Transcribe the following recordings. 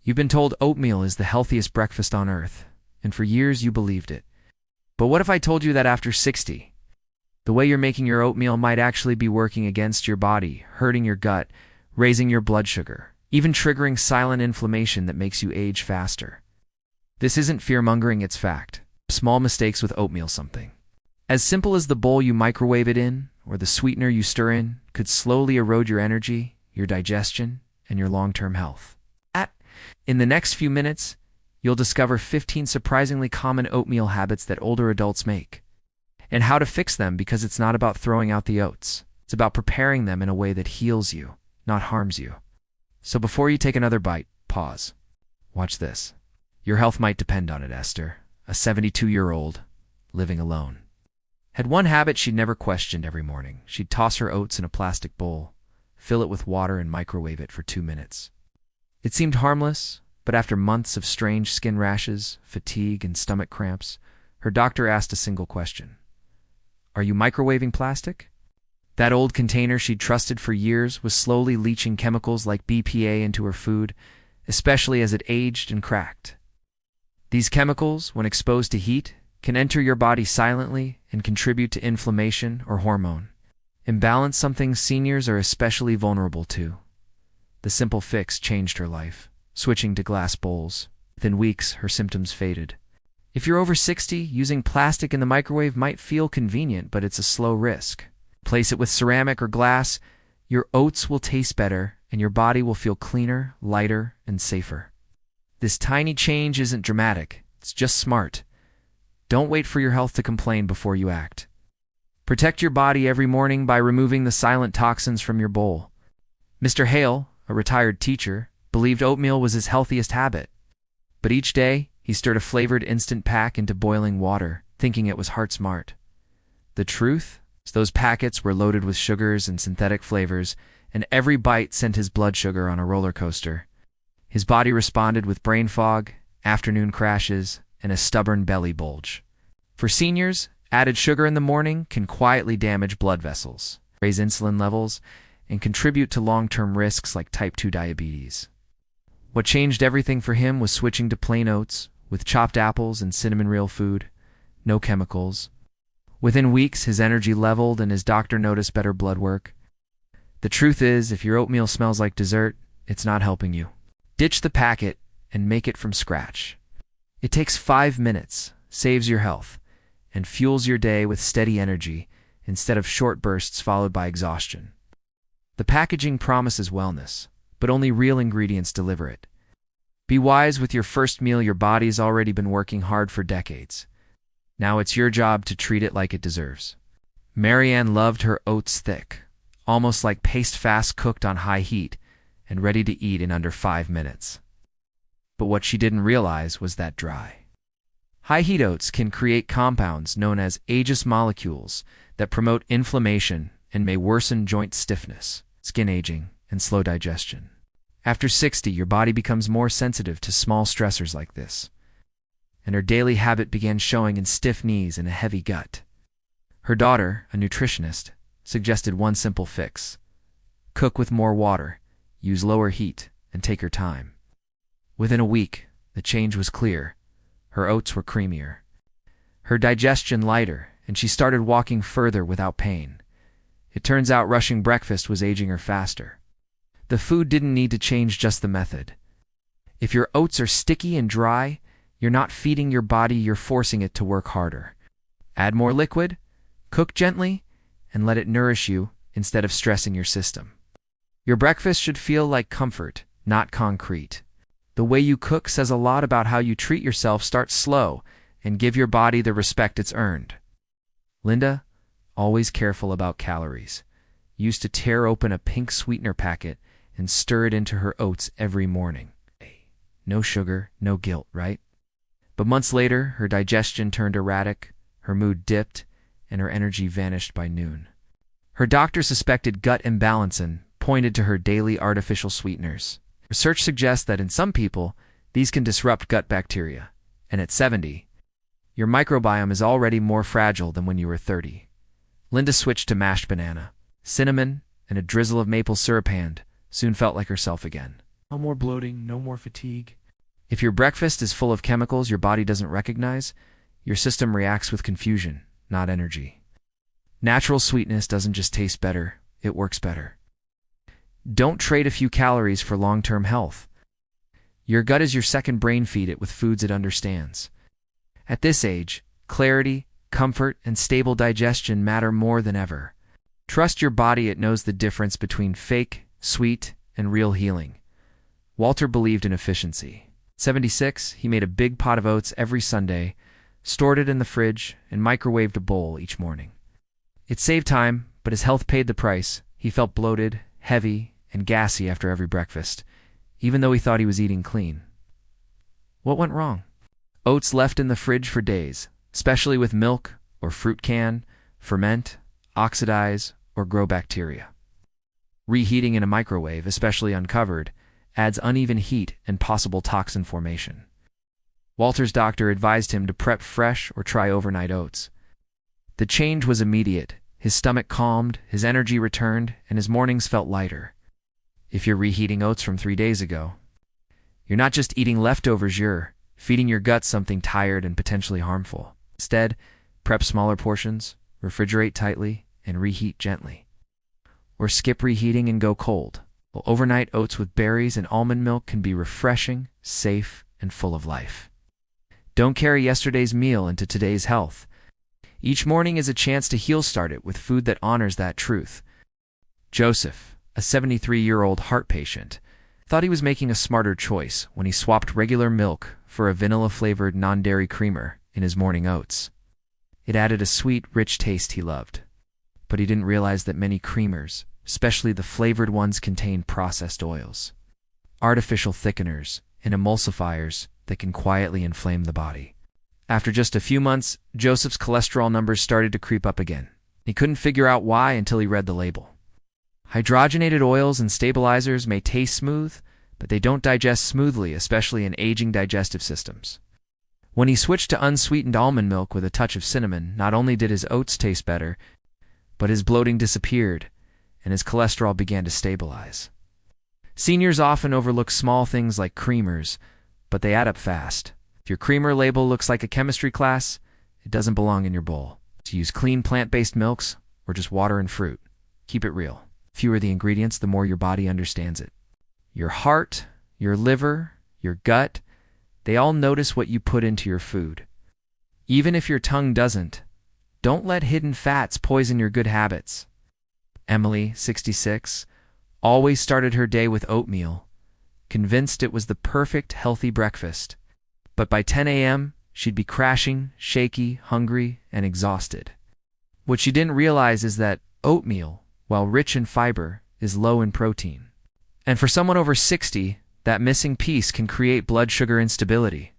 You've been told oatmeal is the healthiest breakfast on earth, and for years you believed it. But what if I told you that after 60, the way you're making your oatmeal might actually be working against your body, hurting your gut, raising your blood sugar, even triggering silent inflammation that makes you age faster? This isn't fear-mongering, it's fact. Small mistakes with oatmeal something. As simple as the bowl you microwave it in, or the sweetener you stir in, could slowly erode your energy, your digestion, and your long-term health. In the next few minutes, you'll discover 15 surprisingly common oatmeal habits that older adults make, and how to fix them, because it's not about throwing out the oats. It's about preparing them in a way that heals you, not harms you. So before you take another bite, pause. Watch this. Your health might depend on it. Esther, a 72-year-old, living alone, had one habit she'd never questioned. Every morning, she'd toss her oats in a plastic bowl, fill it with water, and microwave it for 2 minutes. It seemed harmless, but after months of strange skin rashes, fatigue, and stomach cramps, her doctor asked a single question. Are you microwaving plastic? That old container she'd trusted for years was slowly leaching chemicals like BPA into her food, especially as it aged and cracked. These chemicals, when exposed to heat, can enter your body silently and contribute to inflammation or hormone imbalance, something seniors are especially vulnerable to. The simple fix changed her life. Switching to glass bowls. Within weeks, her symptoms faded. If you're over 60, using plastic in the microwave might feel convenient, but it's a slow risk. Replace it with ceramic or glass, your oats will taste better, and your body will feel cleaner, lighter, and safer. This tiny change isn't dramatic, it's just smart. Don't wait for your health to complain before you act. Protect your body every morning by removing the silent toxins from your bowl. Mr. Hale, a retired teacher, believed oatmeal was his healthiest habit. But each day, he stirred a flavored instant pack into boiling water, thinking it was heart smart. The truth is, those packets were loaded with sugars and synthetic flavors, and every bite sent his blood sugar on a roller coaster. His body responded with brain fog, afternoon crashes, and a stubborn belly bulge. For seniors, added sugar in the morning can quietly damage blood vessels, raise insulin levels, and contribute to long-term risks like type 2 diabetes. What changed everything for him was switching to plain oats, with chopped apples and cinnamon real food, no chemicals. Within weeks, his energy leveled and his doctor noticed better blood work. The truth is, if your oatmeal smells like dessert, it's not helping you. Ditch the packet and make it from scratch. It takes 5 minutes, saves your health, and fuels your day with steady energy instead of short bursts followed by exhaustion. The packaging promises wellness, but only real ingredients deliver it. Be wise with your first meal. Your body's already been working hard for decades. Now it's your job to treat it like it deserves. Marianne loved her oats thick, almost like paste, fast cooked on high heat and ready to eat in under 5 minutes. But what she didn't realize was that dry, high-heat oats can create compounds known as aegis molecules that promote inflammation and may worsen joint stiffness, skin aging, and slow digestion. After 60, your body becomes more sensitive to small stressors like this, and her daily habit began showing in stiff knees and a heavy gut. Her daughter, a nutritionist, suggested one simple fix: cook with more water, use lower heat, and take your time. Within a week, the change was clear. Her oats were creamier, her digestion lighter, and she started walking further without pain. It turns out rushing breakfast was aging her faster. The food didn't need to change, just the method. If your oats are sticky and dry, you're not feeding your body, you're forcing it to work harder. Add more liquid, cook gently, and let it nourish you instead of stressing your system. Your breakfast should feel like comfort, not concrete. The way you cook says a lot about how you treat yourself. Start slow and give your body the respect it's earned. Linda, always careful about calories, used to tear open a pink sweetener packet and stir it into her oats every morning. No sugar, no guilt, right? But months later, her digestion turned erratic, her mood dipped, and her energy vanished by noon. Her doctor suspected gut imbalance and pointed to her daily artificial sweeteners. Research suggests that in some people, these can disrupt gut bacteria, and at 70, your microbiome is already more fragile than when you were 30. Linda switched to mashed banana, cinnamon, and a drizzle of maple syrup and soon felt like herself again. No more bloating, no more fatigue. If your breakfast is full of chemicals your body doesn't recognize, your system reacts with confusion, not energy. Natural sweetness doesn't just taste better, it works better. Don't trade a few calories for long-term health. Your gut is your second brain. Feed it with foods it understands. At this age, clarity, comfort, and stable digestion matter more than ever. Trust your body, it knows the difference between fake, sweet, and real healing. Walter believed in efficiency. At 76, he made a big pot of oats every Sunday, stored it in the fridge, and microwaved a bowl each morning. It saved time, but his health paid the price. He felt bloated, heavy, and gassy after every breakfast, even though he thought he was eating clean. What went wrong? Oats left in the fridge for days, especially with milk or fruit, can ferment, oxidize, or grow bacteria. Reheating in a microwave, especially uncovered, adds uneven heat and possible toxin formation. Walter's doctor advised him to prep fresh or try overnight oats. The change was immediate. His stomach calmed, his energy returned, and his mornings felt lighter. If you're reheating oats from 3 days ago, you're not just eating leftovers, you're feeding your gut something tired and potentially harmful. Instead, prep smaller portions, refrigerate tightly, and reheat gently. Or skip reheating and go cold. Well, overnight oats with berries and almond milk can be refreshing, safe, and full of life. Don't carry yesterday's meal into today's health. Each morning is a chance to heal. Start it with food that honors that truth. Joseph, a 73-year-old heart patient, thought he was making a smarter choice when he swapped regular milk for a vanilla-flavored non-dairy creamer in his morning oats. It added a sweet, rich taste he loved. But he didn't realize that many creamers, especially the flavored ones, contain processed oils, artificial thickeners, and emulsifiers that can quietly inflame the body. After just a few months, Joseph's cholesterol numbers started to creep up again. He couldn't figure out why until he read the label. Hydrogenated oils and stabilizers may taste smooth, but they don't digest smoothly, especially in aging digestive systems. When he switched to unsweetened almond milk with a touch of cinnamon, not only did his oats taste better, but his bloating disappeared, and his cholesterol began to stabilize. Seniors often overlook small things like creamers, but they add up fast. If your creamer label looks like a chemistry class, it doesn't belong in your bowl. To use clean plant-based milks or just water and fruit. Keep it real. Fewer the ingredients, the more your body understands it. Your heart, your liver, your gut, they all notice what you put into your food. Even if your tongue doesn't, don't let hidden fats poison your good habits. Emily, 66, always started her day with oatmeal, convinced it was the perfect healthy breakfast. But by 10 a.m., she'd be crashing, shaky, hungry, and exhausted. What she didn't realize is that oatmeal, while rich in fiber, is low in protein. And for someone over 60, that missing piece can create blood sugar instability,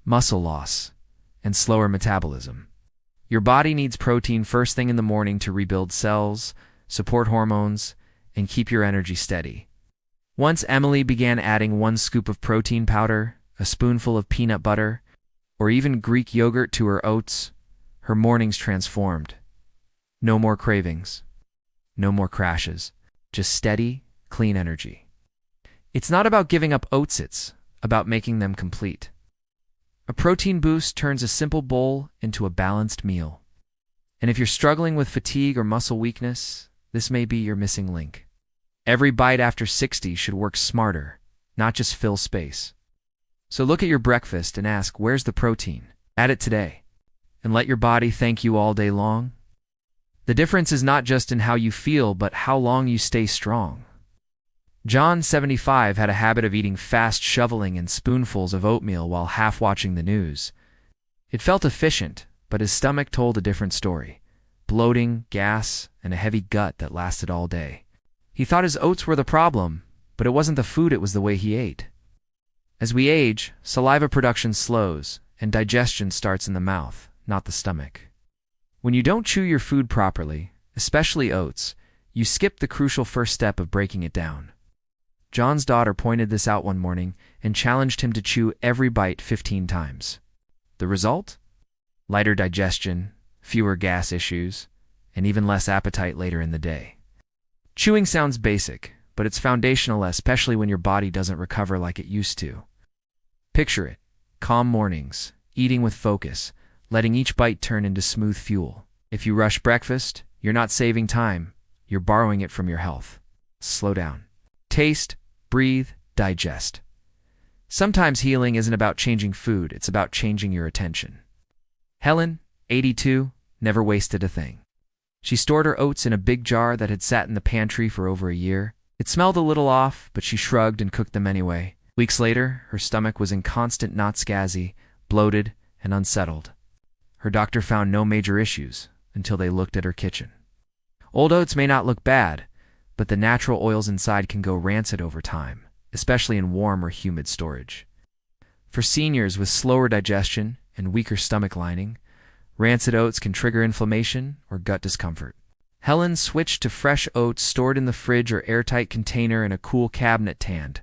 muscle loss, and slower metabolism. Your body needs protein first thing in the morning to rebuild cells, support hormones, and keep your energy steady. Once Emily began adding 1 scoop of protein powder, a spoonful of peanut butter, or even Greek yogurt to her oats, her mornings transformed. No more cravings. No more crashes. Just steady, clean energy. It's not about giving up oats, it's about making them complete. A protein boost turns a simple bowl into a balanced meal. And if you're struggling with fatigue or muscle weakness, this may be your missing link. Every bite after 60 should work smarter, not just fill space. So look at your breakfast and ask, where's the protein? Add it today. And let your body thank you all day long. The difference is not just in how you feel, but how long you stay strong. John, 75, had a habit of eating fast, shoveling in spoonfuls of oatmeal while half watching the news. It felt efficient, but his stomach told a different story. Bloating, gas, and a heavy gut that lasted all day. He thought his oats were the problem, but it wasn't the food, it was the way he ate. As we age, saliva production slows, and digestion starts in the mouth, not the stomach. When you don't chew your food properly, especially oats, you skip the crucial first step of breaking it down. John's daughter pointed this out one morning and challenged him to chew every bite 15 times. The result? Lighter digestion, fewer gas issues, and even less appetite later in the day. Chewing sounds basic, but it's foundational, especially when your body doesn't recover like it used to. Picture it: calm mornings, eating with focus, letting each bite turn into smooth fuel. If you rush breakfast, you're not saving time, you're borrowing it from your health. Slow down. Taste, breathe, digest. Sometimes healing isn't about changing food, it's about changing your attention. Helen, 82, never wasted a thing. She stored her oats in a big jar that had sat in the pantry for over a year. It smelled a little off, but she shrugged and cooked them anyway. Weeks later, her stomach was in constant not-scazzy, bloated, and unsettled. Her doctor found no major issues until they looked at her kitchen. Old oats may not look bad, but the natural oils inside can go rancid over time, especially in warm or humid storage. For seniors with slower digestion and weaker stomach lining, rancid oats can trigger inflammation or gut discomfort. Helen switched to fresh oats stored in the fridge or airtight container in a cool cabinet tanned.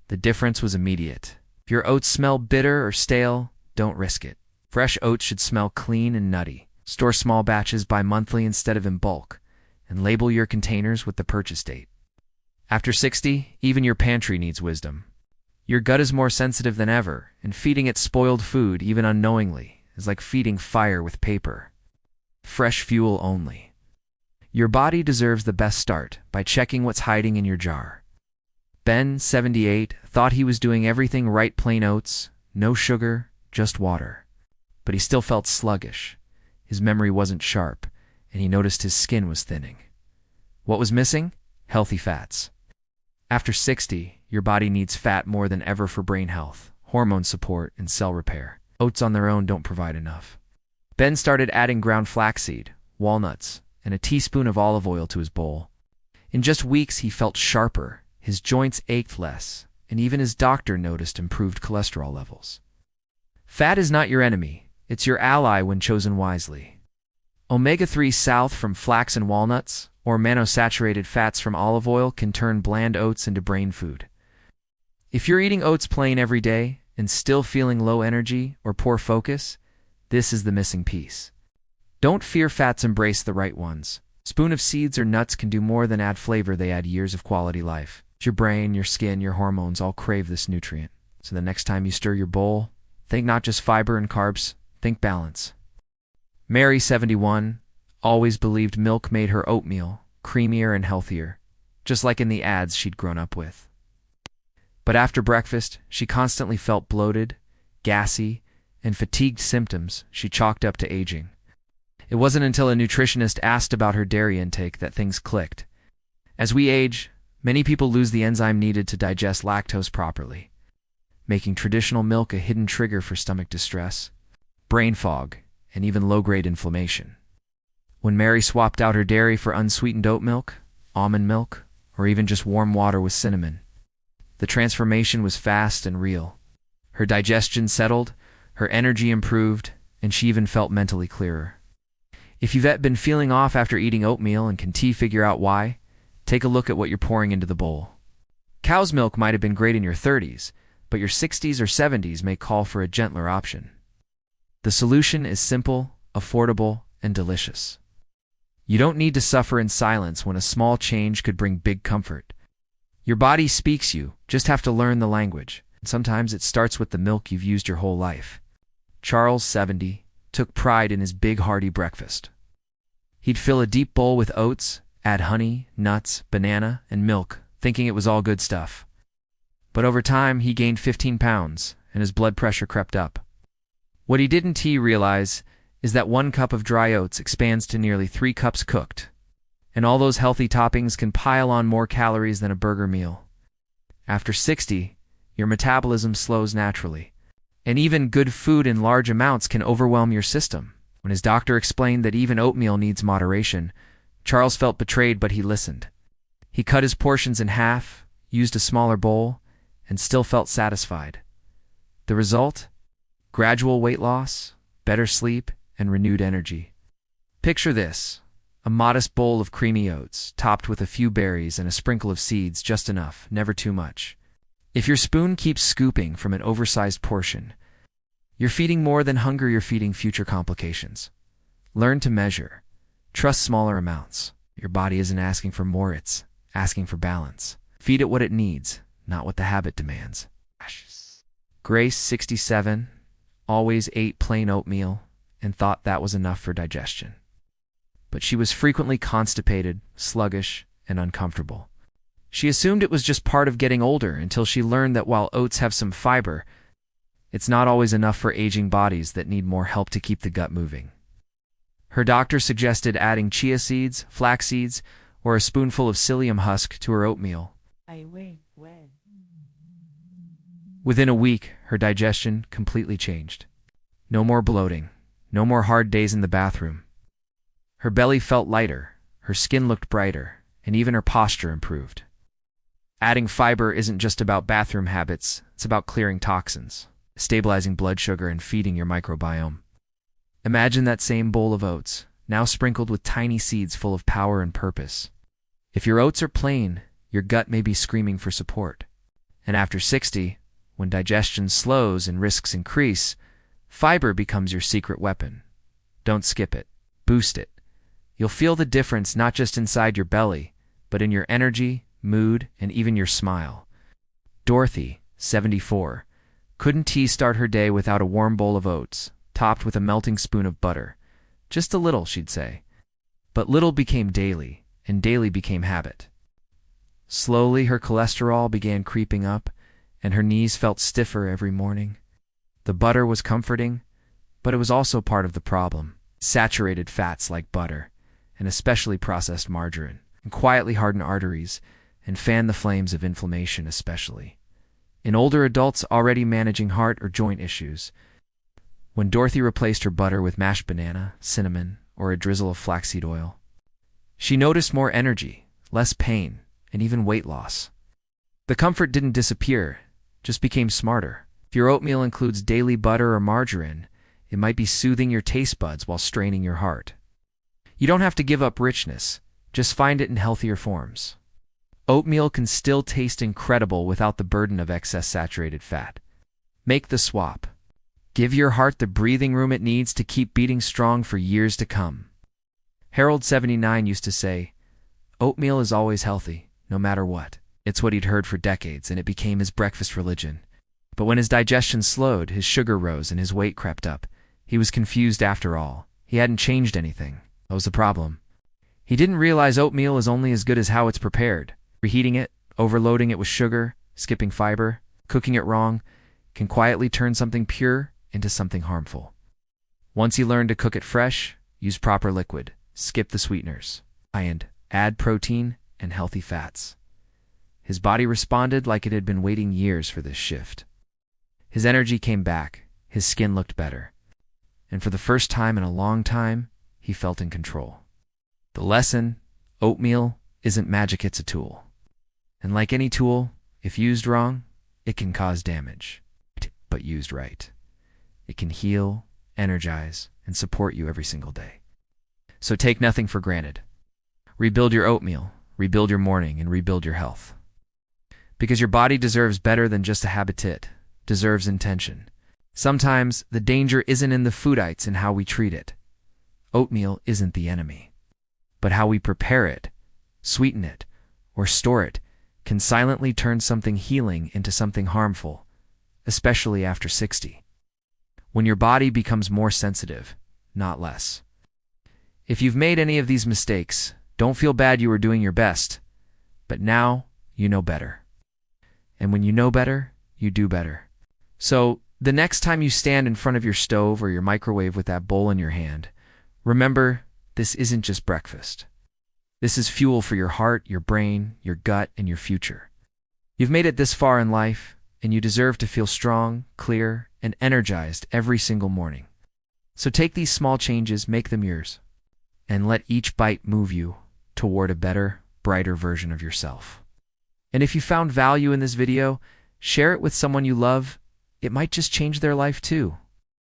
The difference was immediate. If your oats smell bitter or stale, don't risk it. Fresh oats should smell clean and nutty. Store small batches bi-monthly instead of in bulk, and label your containers with the purchase date. After 60, even your pantry needs wisdom. Your gut is more sensitive than ever, and feeding it spoiled food, even unknowingly, is like feeding fire with paper. Fresh fuel only. Your body deserves the best start by checking what's hiding in your jar. Ben, 78, thought he was doing everything right: plain oats, no sugar, just water. But he still felt sluggish. His memory wasn't sharp, and he noticed his skin was thinning. What was missing? Healthy fats. After 60, your body needs fat more than ever for brain health, hormone support, and cell repair. Oats on their own don't provide enough. Ben started adding ground flaxseed, walnuts, and a teaspoon of olive oil to his bowl. In just weeks, he felt sharper, his joints ached less, and even his doctor noticed improved cholesterol levels. Fat is not your enemy, it's your ally when chosen wisely. Omega-3 south from flax and walnuts, or monosaturated fats from olive oil, can turn bland oats into brain food. If you're eating oats plain every day and still feeling low energy or poor focus, this is the missing piece. Don't fear fats, embrace the right ones. A spoon of seeds or nuts can do more than add flavor, they add years of quality life. Your brain, your skin, your hormones all crave this nutrient. So the next time you stir your bowl, think not just fiber and carbs, think balance. Mary, 71, always believed milk made her oatmeal creamier and healthier, just like in the ads she'd grown up with. But after breakfast, she constantly felt bloated, gassy, and fatigued, symptoms she chalked up to aging. It wasn't until a nutritionist asked about her dairy intake that things clicked. As we age, many people lose the enzyme needed to digest lactose properly, making traditional milk a hidden trigger for stomach distress, brain fog, and even low-grade inflammation. When Mary swapped out her dairy for unsweetened oat milk, almond milk, or even just warm water with cinnamon, the transformation was fast and real. Her digestion settled, her energy improved, and she even felt mentally clearer. If you've been feeling off after eating oatmeal and can figure out why, take a look at what you're pouring into the bowl. Cow's milk might have been great in your 30s, but your 60s or 70s may call for a gentler option. The solution is simple, affordable, and delicious. You don't need to suffer in silence when a small change could bring big comfort. Your body speaks, you just have to learn the language. Sometimes it starts with the milk you've used your whole life. Charles, 70, took pride in his big hearty breakfast. He'd fill a deep bowl with oats, add honey, nuts, banana, and milk, thinking it was all good stuff. But over time, he gained 15 pounds, and his blood pressure crept up. What he didn't realize is that 1 cup of dry oats expands to nearly 3 cups cooked, and all those healthy toppings can pile on more calories than a burger meal. After 60, your metabolism slows naturally, and even good food in large amounts can overwhelm your system. When his doctor explained that even oatmeal needs moderation, Charles felt betrayed, but he listened. He cut his portions in half, used a smaller bowl, and still felt satisfied. The result? Gradual weight loss, better sleep, and renewed energy. Picture this: a modest bowl of creamy oats, topped with a few berries and a sprinkle of seeds, just enough, never too much. If your spoon keeps scooping from an oversized portion, you're feeding more than hunger, you're feeding future complications. Learn to measure. Trust smaller amounts. Your body isn't asking for more, it's asking for balance. Feed it what it needs, not what the habit demands. Grace, 67, always ate plain oatmeal and thought that was enough for digestion. But she was frequently constipated, sluggish, and uncomfortable. She assumed it was just part of getting older until she learned that while oats have some fiber, it's not always enough for aging bodies that need more help to keep the gut moving. Her doctor suggested adding chia seeds, flax seeds, or a spoonful of psyllium husk to her oatmeal. Within a week, her digestion completely changed. No more bloating, no more hard days in the bathroom. Her belly felt lighter, her skin looked brighter, and even her posture improved. Adding fiber isn't just about bathroom habits, it's about clearing toxins, stabilizing blood sugar, and feeding your microbiome. Imagine that same bowl of oats, now sprinkled with tiny seeds full of power and purpose. If your oats are plain, your gut may be screaming for support. And after 60, when digestion slows and risks increase, fiber becomes your secret weapon. Don't skip it. Boost it. You'll feel the difference not just inside your belly, but in your energy, mood, and even your smile. Dorothy, 74, couldn't start her day without a warm bowl of oats, topped with a melting spoon of butter. Just a little, she'd say. But little became daily, and daily became habit. Slowly, her cholesterol began creeping up, and her knees felt stiffer every morning. The butter was comforting, but it was also part of the problem. Saturated fats like butter, and especially processed margarine, and quietly harden arteries and fan the flames of inflammation especially. In older adults already managing heart or joint issues, when Dorothy replaced her butter with mashed banana, cinnamon, or a drizzle of flaxseed oil, she noticed more energy, less pain, and even weight loss. The comfort didn't disappear, just became smarter. If your oatmeal includes daily butter or margarine, it might be soothing your taste buds while straining your heart. You don't have to give up richness, just find it in healthier forms. Oatmeal can still taste incredible without the burden of excess saturated fat. Make the swap. Give your heart the breathing room it needs to keep beating strong for years to come. Harold, 79, used to say, "Oatmeal is always healthy, no matter what." It's what he'd heard for decades, and it became his breakfast religion. But when his digestion slowed, his sugar rose, and his weight crept up, he was confused after all. He hadn't changed anything. That was the problem. He didn't realize oatmeal is only as good as how it's prepared. Reheating it, overloading it with sugar, skipping fiber, cooking it wrong, can quietly turn something pure into something harmful. Once he learned to cook it fresh, use proper liquid, skip the sweeteners, and add protein and healthy fats, his body responded like it had been waiting years for this shift. His energy came back, his skin looked better, and for the first time in a long time, he felt in control. The lesson: oatmeal isn't magic, it's a tool. And like any tool, if used wrong, it can cause damage. But used right, it can heal, energize, and support you every single day. So take nothing for granted. Rebuild your oatmeal, rebuild your morning, and rebuild your health. Because your body deserves better than just a habit, it deserves intention. Sometimes the danger isn't in the food, it's in how we treat it. Oatmeal isn't the enemy, but how we prepare it, sweeten it, or store it can silently turn something healing into something harmful, especially after 60. When your body becomes more sensitive, not less. If you've made any of these mistakes, don't feel bad, you were doing your best, but now you know better. And when you know better, you do better. So the next time you stand in front of your stove or your microwave with that bowl in your hand, remember, this isn't just breakfast. This is fuel for your heart, your brain, your gut, and your future. You've made it this far in life, and you deserve to feel strong, clear, and energized every single morning. So take these small changes, make them yours, and let each bite move you toward a better, brighter version of yourself. And if you found value in this video, share it with someone you love. It might just change their life too.